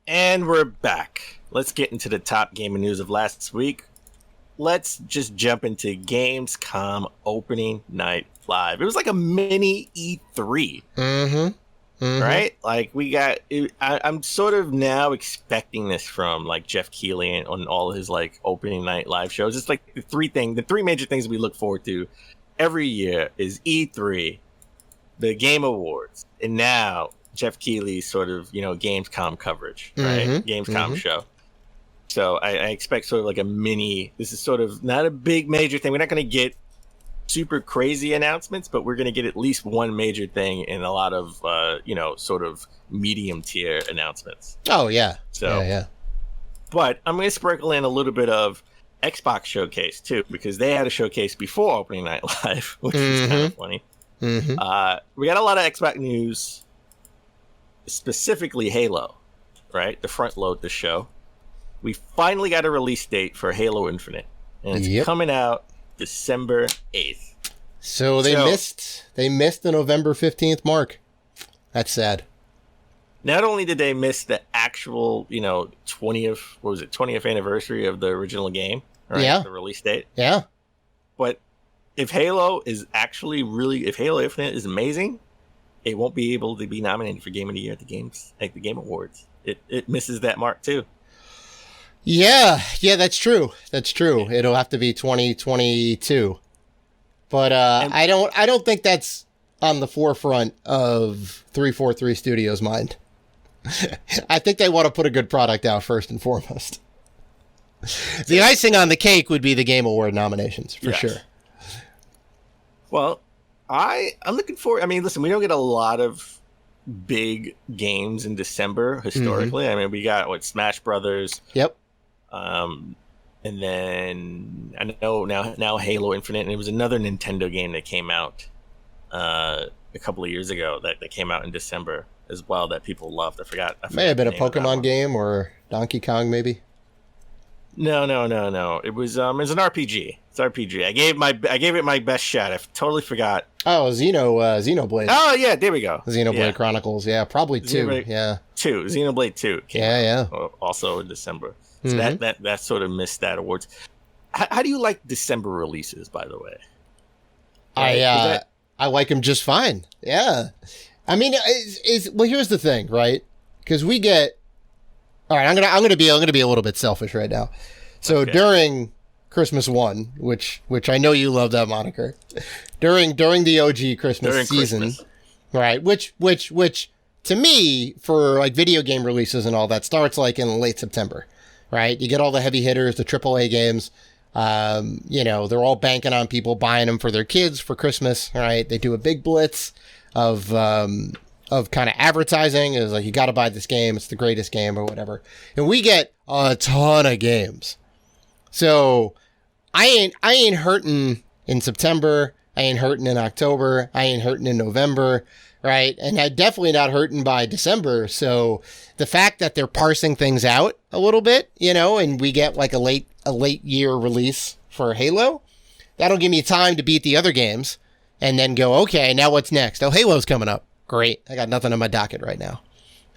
And we're back. Let's get into the top gaming news of last week. Let's just jump into Gamescom opening night live. It was like a mini E3. Right? Like we got, I'm sort of now expecting this from like Jeff Keighley on all his like opening night live shows. It's like the three major things we look forward to every year is E3, the Game Awards, and now Jeff Keighley's sort of, Gamescom coverage, right? Gamescom show. So I expect sort of like a mini, this is sort of not a big major thing. We're not going to get super crazy announcements, but we're going to get at least one major thing and a lot of, sort of medium tier announcements. Oh, yeah. So, yeah. But I'm going to sprinkle in a little bit of Xbox showcase too, because they had a showcase before opening night live, which is kind of funny. We got a lot of Xbox news, specifically Halo, right? To front load the show. We finally got a release date for Halo Infinite, and it's coming out December 8th. So they missed the November 15th mark. That's sad. Not only did they miss the actual, 20th anniversary of the original game, right? Yeah. The release date. Yeah. But if Halo is actually if Halo Infinite is amazing, it won't be able to be nominated for Game of the Year at the Game Awards. It misses that mark too. Yeah, that's true. It'll have to be 2022. But I don't think that's on the forefront of 343 Studios' mind. I think they want to put a good product out first and foremost. The icing on the cake would be the Game Award nominations, for sure. Well, I'm looking forward. I mean, listen, we don't get a lot of big games in December historically. I mean, we got Smash Brothers. Yep. And then I know now Halo Infinite, and it was another Nintendo game that came out a couple of years ago that came out in December as well that people loved. I forgot May have been a Pokemon game or Donkey Kong, maybe. No. It was an RPG. It's RPG. I gave it my best shot. I totally forgot. Oh, Xenoblade. Oh yeah, there we go. Xenoblade Chronicles. Yeah, probably 2. Xenoblade 2. Came out, also in December. So that sort of missed that awards. How do you like December releases, by the way? I like them just fine. Yeah. I mean, well, here's the thing, right? Because we get. All right, I'm gonna be a little bit selfish right now. So during Christmas 1, which I know you love that moniker, during the OG Christmas season, right? Which to me, for like video game releases and all that, starts like in late September, right? You get all the heavy hitters, the AAA games. They're all banking on people buying them for their kids for Christmas, right? They do a big blitz of kind of advertising. It's like, you got to buy this game. It's the greatest game or whatever. And we get a ton of games. So I ain't hurting in September. I ain't hurting in October. I ain't hurting in November. Right. And I'm definitely not hurting by December. So the fact that they're parsing things out a little bit, and we get like a late year release for Halo, that'll give me time to beat the other games and then go, okay, now what's next? Oh, Halo's coming up. Great. I got nothing on my docket right now.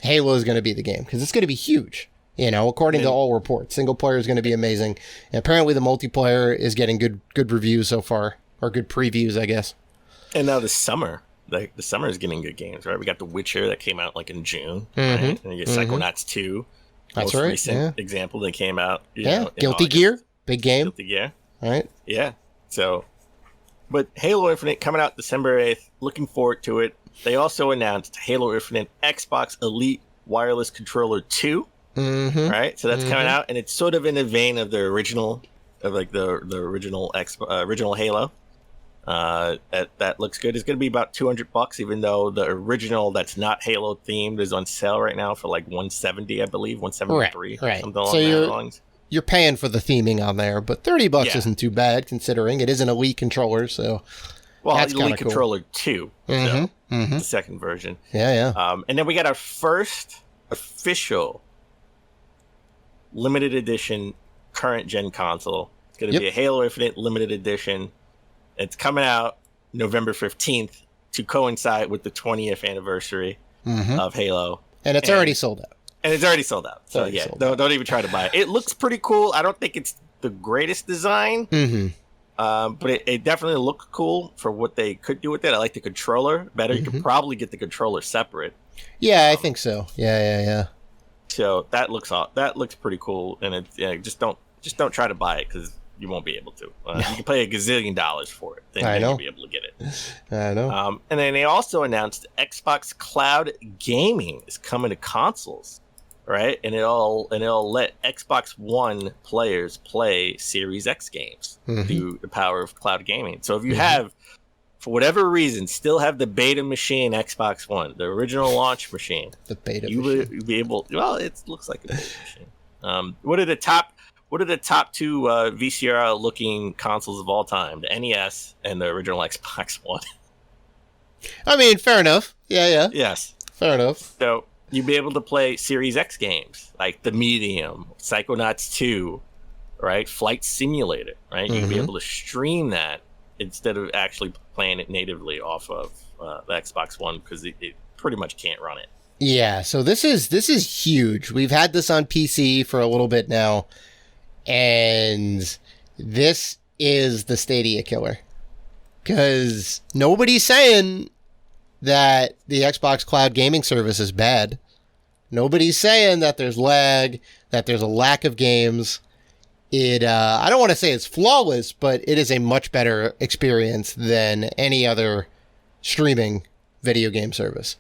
Halo is going to be the game because it's going to be huge. According to all reports, single player is going to be amazing. And apparently the multiplayer is getting good reviews so far, or good previews, I guess. And now the summer is getting good games, right? We got The Witcher that came out like in June, right? And you get Psychonauts 2. That's most right. recent example that came out. Guilty Gear, big game. Guilty Gear, right? Yeah. So, but Halo Infinite coming out December 8th. Looking forward to it. They also announced Halo Infinite Xbox Elite Wireless Controller 2. Right, so that's coming out, and it's sort of in the vein of the original, original Halo. That looks good. It's going to be about $200, even though the original that's not Halo themed is on sale right now for like $170, I believe, $173, right. Something along that lines. You're paying for the theming on there, but $30 isn't too bad considering it is an Elite controller. So, that's Elite cool. Controller 2, the second version. Yeah. And then we got our first official limited edition current gen console. It's going to be a Halo Infinite limited edition. It's coming out November 15th to coincide with the 20th anniversary of Halo. And it's already sold out. And it's already sold out. So don't even try to buy it. It looks pretty cool. I don't think it's the greatest design. But it definitely looked cool for what they could do with it. I like the controller better. You could probably get the controller separate. Yeah, I think so. Yeah. So that looks pretty cool. And just don't try to buy it because you won't be able to. You can pay $1 gazillion for it. Then you'll be able to get it. I know. And then they also announced Xbox Cloud Gaming is coming to consoles, right? And it'll let Xbox One players play Series X games through the power of cloud gaming. So if you have, for whatever reason, still have the beta machine Xbox One, the original launch machine, you would be able. Well, it looks like a beta machine. What are the top two VCR looking consoles of all time? The NES and the original Xbox One. I mean, fair enough. Yeah. Yes. Fair enough. So you'd be able to play Series X games like The Medium, Psychonauts 2, right? Flight Simulator, right? You'd be able to stream that instead of actually playing it natively off of the Xbox One because it pretty much can't run it. Yeah, so this is huge. We've had this on PC for a little bit now. And this is the Stadia killer. Because nobody's saying that the Xbox Cloud Gaming service is bad. Nobody's saying that there's lag, that there's a lack of games. I don't want to say it's flawless, but it is a much better experience than any other streaming video game service.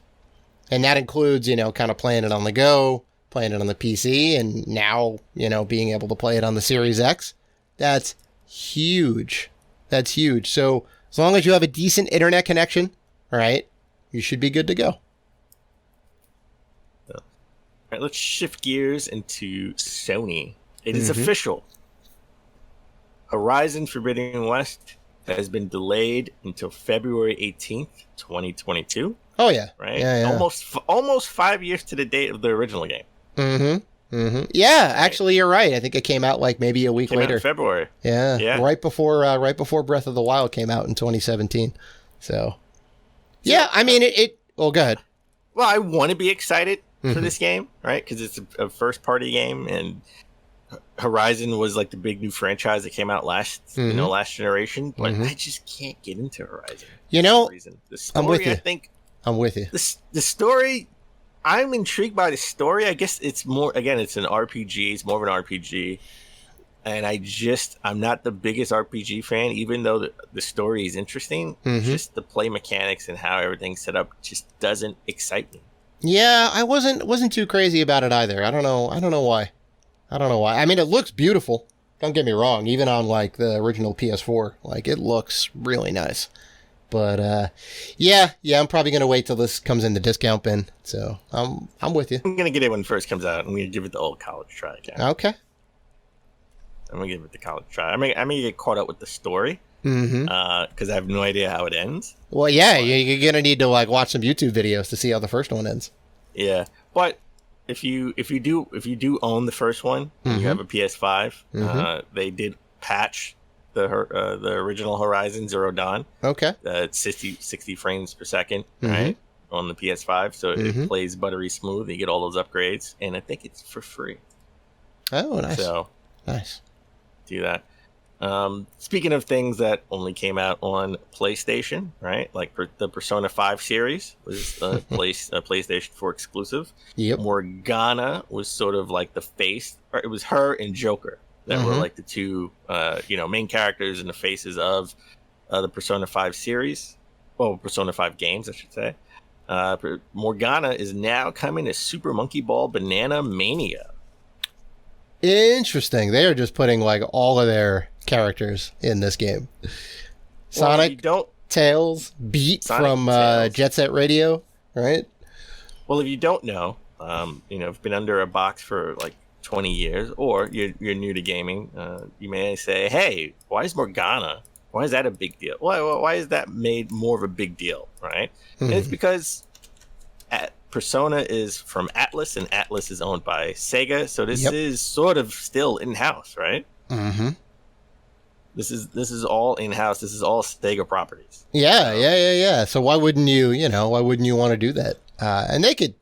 And that includes, kind of playing it on the go, playing it on the PC, and now, being able to play it on the Series X. That's huge. That's huge. So as long as you have a decent internet connection, right, you should be good to go. All right, let's shift gears into Sony. It is official. Horizon Forbidden West has been delayed until February 18th, 2022. Oh, yeah. Right? Yeah. Almost 5 years to the date of the original game. Yeah, actually, you're right. I think it came out like maybe a week later. In February. Yeah. Right before Breath of the Wild came out in 2017. So, yeah, I mean, well, go ahead. Well, I want to be excited for this game, right? Because it's a first-party game, and Horizon was like the big new franchise that came out last generation. But I just can't get into Horizon. The story, I'm with you. I'm with you. The story, I'm intrigued by the story. I guess it's more, again, it's an RPG. It's more of an RPG. And I'm not the biggest RPG fan, even though the story is interesting. Just the play mechanics and how everything's set up just doesn't excite me. Yeah, I wasn't too crazy about it either. I don't know why. I mean, it looks beautiful. Don't get me wrong. Even on like the original PS4, like it looks really nice. But yeah, I'm probably gonna wait till this comes in the discount bin. So I'm with you. I'm gonna get it when it first comes out. I'm gonna give it the old college try again. Okay. I'm gonna give it the college try. I'm gonna get caught up with the story because I have no idea how it ends. Well, yeah, you're gonna need to like watch some YouTube videos to see how the first one ends. Yeah, but if you do own the first one, and you have a PS5. They did patch the original Horizon Zero Dawn. Okay. It's 60 frames per second, right, on the PS5, so it plays buttery smooth. You get all those upgrades, and I think it's for free. Oh, nice. So nice. Do that. Speaking of things that only came out on PlayStation, right? Like the Persona 5 series was a PlayStation 4 exclusive. Yep. Morgana was sort of like the face, or it was her and Joker that were like the two, main characters and the faces of the Persona 5 series. Well, Persona 5 games, I should say. Morgana is now coming to Super Monkey Ball Banana Mania. Interesting. They are just putting like all of their characters in this game. Sonic, Tails, Beat from Jet Set Radio, right? Well, if you don't know, you've been under a box for like 20 years, or you're new to gaming, you may say, "Hey, why is Morgana? Why is that a big deal? Why is that made more of a big deal?" Right? And it's because Persona is from Atlas, and Atlas is owned by Sega, so this is sort of still in-house, right? This is all in-house. This is all Sega properties. Yeah. So why wouldn't you want to do that? And they could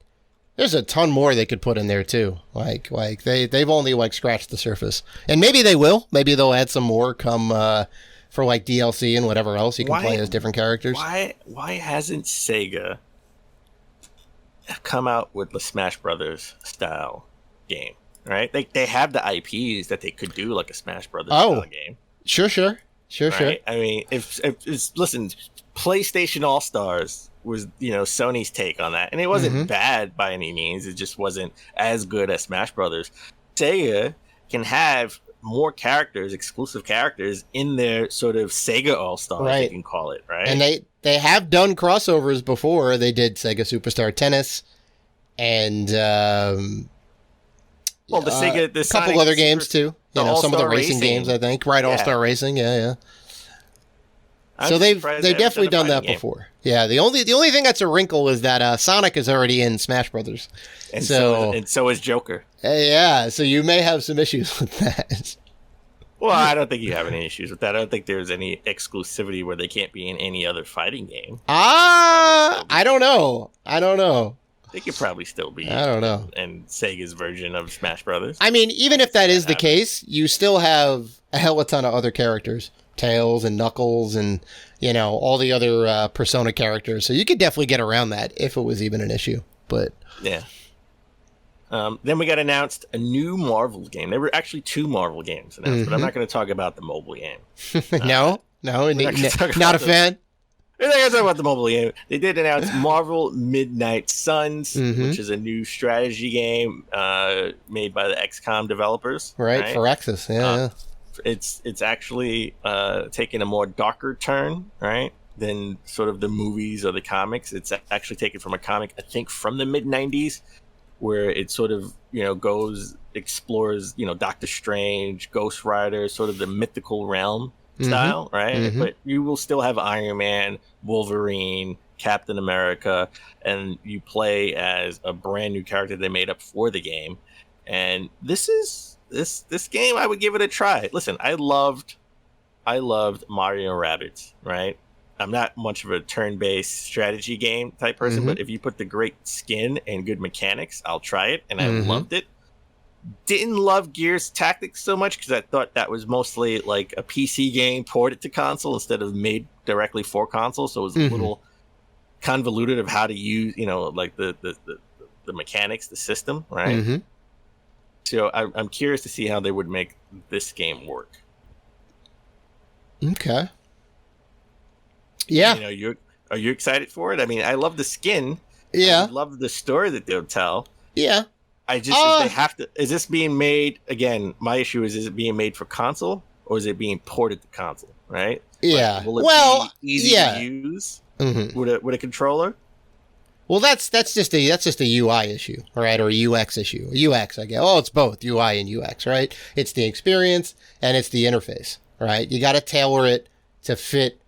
There's a ton more they could put in there too. Like they've only like scratched the surface, and maybe they will. Maybe they'll add some more come for like DLC and whatever else you can play as different characters. Why hasn't Sega come out with the Smash Brothers style game? Right? They have the IPs that they could do like a Smash Brothers style game. Sure. Right? I mean, if listen, PlayStation All Stars was Sony's take on that, and it wasn't bad by any means. It just wasn't as good as Smash Brothers. Sega can have more characters, exclusive characters in their sort of Sega All Stars, right. They can call it, right? And they have done crossovers before. They did Sega Superstar Tennis, and the Sega, the a couple Sonic other games too. Some of the racing games, I think. Right, yeah. All-Star Racing, yeah. So they've definitely done that before. Yeah, the only thing that's a wrinkle is that Sonic is already in Smash Brothers, and so is Joker. Yeah, so you may have some issues with that. Well, I don't think you have any issues with that. I don't think there's any exclusivity where they can't be in any other fighting game. I don't know. They could probably still be. I don't know. In Sega's version of Smash Brothers. I mean, even if that is the case, you still have a hell of a ton of other characters. Tails and Knuckles and, all the other Persona characters. So you could definitely get around that if it was even an issue. But yeah. Then we got announced a new Marvel game. There were actually 2 Marvel games announced, but I'm not going to talk about the mobile game. No, not a fan. I'm not going to talk about the mobile game. They did announce Marvel Midnight Suns, which is a new strategy game made by the XCOM developers. Right? Firaxis, yeah. It's actually taking a more darker turn, right, than sort of the movies or the comics. It's actually taken from a comic, I think, from the mid-90s, where it sort of, explores, Doctor Strange, Ghost Rider, sort of the mythical realm style, right? But you will still have Iron Man, Wolverine, Captain America, and you play as a brand new character they made up for the game. And this game, I would give it a try. Listen, I loved Mario & Rabbids, right? I'm not much of a turn-based strategy game type person, but if you put the great skin and good mechanics, I'll try it, and I loved it. Didn't love Gears Tactics so much because I thought that was mostly like a PC game ported to console instead of made directly for console, so it was a little convoluted of how to use, like the mechanics, the system, right? So I'm curious to see how they would make this game work. Okay. Yeah. Are you excited for it? I mean, I love the skin. Yeah. I love the story that they'll tell. Yeah. They have to. Is this being made again? My issue is it being made for console or is it being ported to console? Right? Yeah. Like, will it be easy to use with a controller? Well, that's just a UI issue, right, or a UX issue. UX, I guess. Oh, it's both UI and UX, right? It's the experience and it's the interface, right? You got to tailor it to fit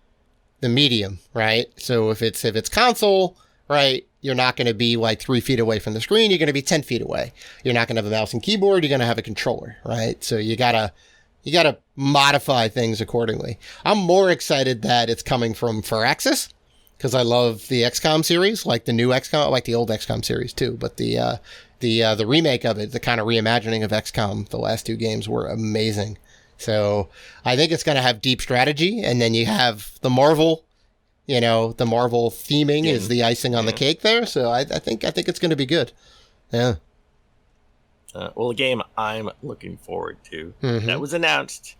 the medium, right? So if it's console, right, you're not going to be like 3 feet away from the screen. You're going to be 10 feet away. You're not going to have a mouse and keyboard. You're going to have a controller, right? So you gotta modify things accordingly. I'm more excited that it's coming from Firaxis because I love the XCOM series, like the new XCOM, I like the old XCOM series too. But the remake of it, the kind of reimagining of XCOM, the last 2 games were amazing. So I think it's going to have deep strategy, and then you have the Marvel. The Marvel theming is the icing on the cake there. So I think it's going to be good. Yeah. Well, a game I'm looking forward to that was announced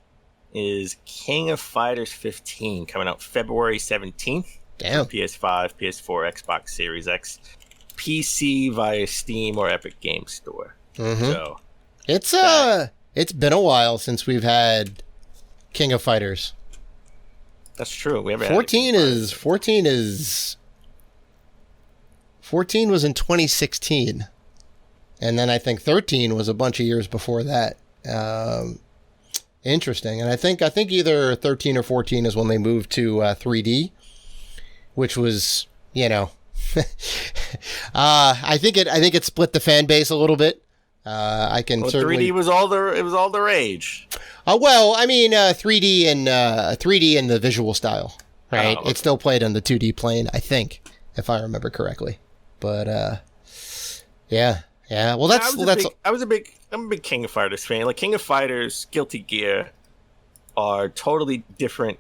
is King of Fighters 15 coming out February 17th. Damn. PS5, PS4, Xbox Series X, PC via Steam or Epic Games Store. So it's been a while since we've had King of Fighters. That's true. We haven't 14 was in 2016. And then I think 13 was a bunch of years before that. Interesting. And I think either 13 or 14 is when they moved to 3D, which was, I think it split the fan base a little bit. Certainly 3D was all the rage. Well, I mean, 3D in the visual style, right? Okay. It still played on the 2D plane, I think, if I remember correctly. But Yeah. Yeah. Well, I'm a big King of Fighters fan. Like King of Fighters, Guilty Gear are totally different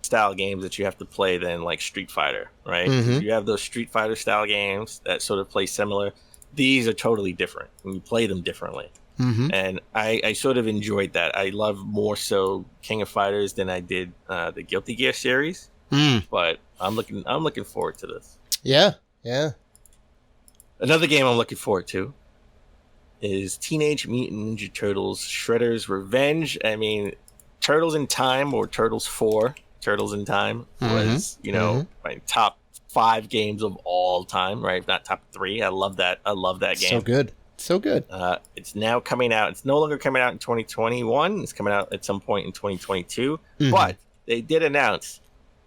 style games that you have to play than like Street Fighter, right? 'Cause you have those Street Fighter style games that sort of play similar. These are totally different, and you play them differently. And I sort of enjoyed that. I love more so King of Fighters than I did the Guilty Gear series. But I'm looking forward to this. Yeah. Yeah. Another game I'm looking forward to is Teenage Mutant Ninja Turtles Shredder's Revenge. I mean, Turtles in Time or Turtles 4, Turtles in Time was, my top 5 games of all time, right? If not top 3. I love that game. So good. So good. It's now coming out. It's no longer coming out in 2021. It's coming out at some point in 2022. But they did announce,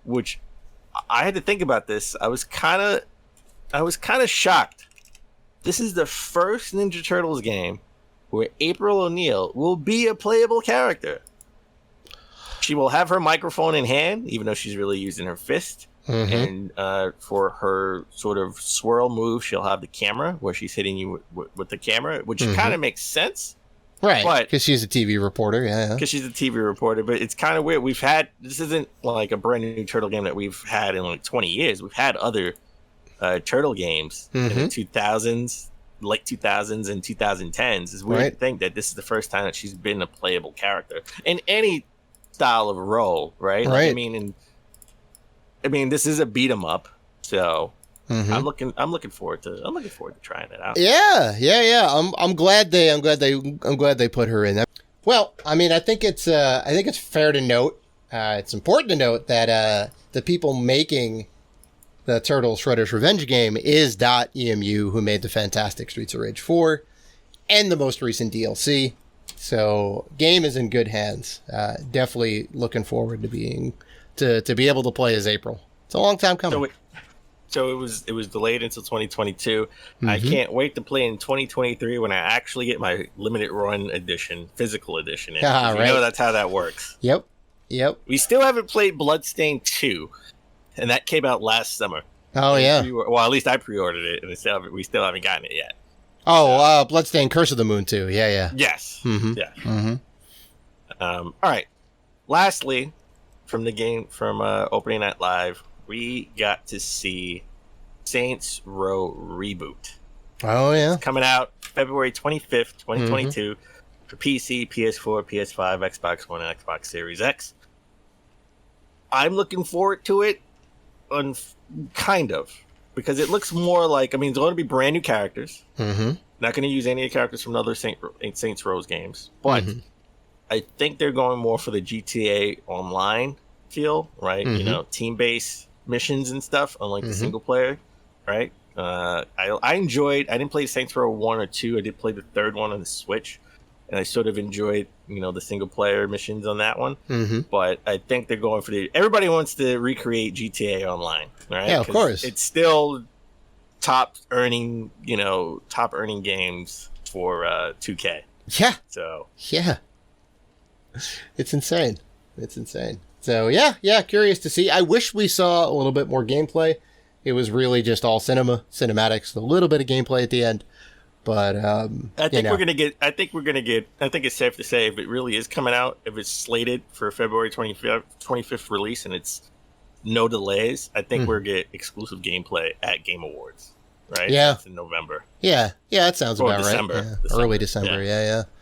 which I had to think about this. I was kind of shocked. This is the first Ninja Turtles game where April O'Neil will be a playable character. She will have her microphone in hand, even though she's really using her fist. And for her sort of swirl move, she'll have the camera where she's hitting you with the camera, which kind of makes sense. Right, because she's a TV reporter, yeah. Because she's a TV reporter, but it's kind of weird. This isn't like a brand new Turtle game that we've had in like 20 years. We've had other Turtle games in the 2000s, late 2000s and 2010s. It's weird to think that this is the first time that she's been a playable character in any style of role, right? Like, I mean, this is a beat 'em up, so I'm looking forward to trying it out. Yeah. I'm glad they put her in. Well, I mean, I think it's fair to note, it's important to note that the people making the Turtle Shredder's Revenge game is .emu, who made the fantastic Streets of Rage 4 and the most recent DLC. So, game is in good hands. Definitely looking forward to be able to play as April. It's a long time coming. So it was delayed until 2022. I can't wait to play in 2023 when I actually get my limited run edition, physical edition. You know that's how that works. Yep. We still haven't played Bloodstained 2, and that came out last summer. Oh, yeah. Well, at least I pre-ordered it, and we still haven't gotten it yet. Oh, Bloodstained Curse of the Moon 2. Yeah. Yes. Yeah. All right. Lastly, from Opening Night Live, we got to see Saints Row Reboot. Oh, yeah. It's coming out February 25th, 2022 for PC, PS4, PS5, Xbox One, and Xbox Series X. I'm looking forward to it, kind of, because it looks more like, I mean, it's going to be brand new characters. Not going to use any characters from other Saints Row games, but I think they're going more for the GTA Online feel, right? Team-based missions and stuff, unlike the single player, right? I didn't play Saints Row 1 or 2. I did play the third one on the Switch, and I sort of enjoyed, the single player missions on that one. But I think they're going for everybody wants to recreate GTA Online, right? Yeah, of course. It's still top earning games for 2K. Yeah. So yeah, it's insane. So yeah, curious to see. I wish we saw a little bit more gameplay. It was really just all cinematics, a little bit of gameplay at the end. But I think it's safe to say if it really is coming out, if it's slated for February 25th release and it's no delays, I think we're going to get exclusive gameplay at Game Awards, right? Yeah. It's in November. Yeah, that sounds about December. right. Yeah. December. Early December, yeah.